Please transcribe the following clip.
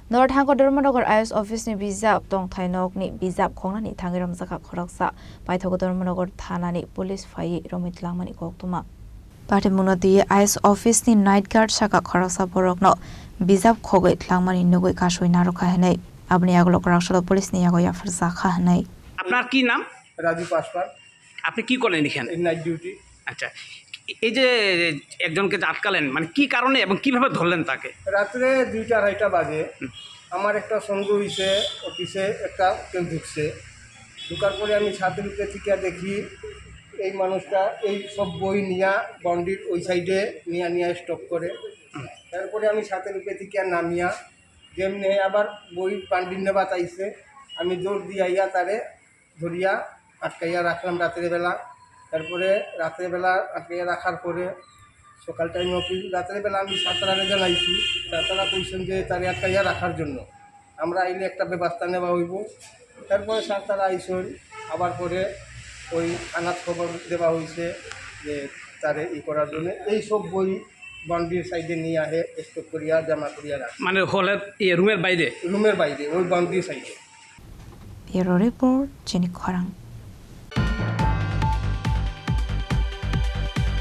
North Hangko Dormanogar IS Office ni Bizap Tong Thainok ni Bizap Khongna ni Thangiram Zaka Khoraksa Paithoko Dormanogar Thana ni Police Fai Romit Langmani Koktuma Pate Munoti IS Office ni Night Guard Saka Khoraksa Borokno Bizap Khogoi Langmani Nugoi Kashoi Naroka Hanai Abni Aglo Korakshalo Police ni Yago Yafarza Khanai আপনার কি নাম? রাজু পাসপার। আপনি কি করেন এখানে? Night duty. আচ্ছা, এই যে একজনকে আটকালেন মানে কি কারণে এবং কিভাবে ধরলেন তাকে? রাত্রে 2টা 2:30 বাজে আমার একটা সন্দেহ হয়েছে অফিসে একটা কেউ ঢুকছে। ঢুকার পরে আমি ছাদের উপরে থেকে দেখি এই মানুষটা এই সব বই নিয়ে বন্ডির ওই সাইডে নিয়ে স্টক করে। তারপরে আমি ছাদের উপরে থেকে নামিয়া যেমনি আবার বই বান্ডিল নেবা চাইছে আমি জোর দিয়ে আইয়া তারে ধরিয়া আটকাইয়া রাখলাম রাত্রেবেলা। তারপরে রাত্রেবেলা আটকাইয়া রাখার পরে সকাল টাইম অফিস রাত্রেবেলা আমি সাঁতারারে জানাইছি, সাঁতারা কইছেন যে তারে আটকাইয়া রাখার জন্য আমরা আইলে একটা ব্যবস্থা নেওয়া হইব। তারপরে সাঁতারা আইসন আবার পরে ওই আনাজ খবর দেওয়া হয়েছে যে তারে করার জন্য এই সব বই বাউন্ডারির সাইডে নিয়ে আহে স্টক করিয়া জমা করিয়া রাখে, মানে হলের রুমের বাইরে ওই বাউন্ডারির সাইডে। Bureau Report Jenny Khorang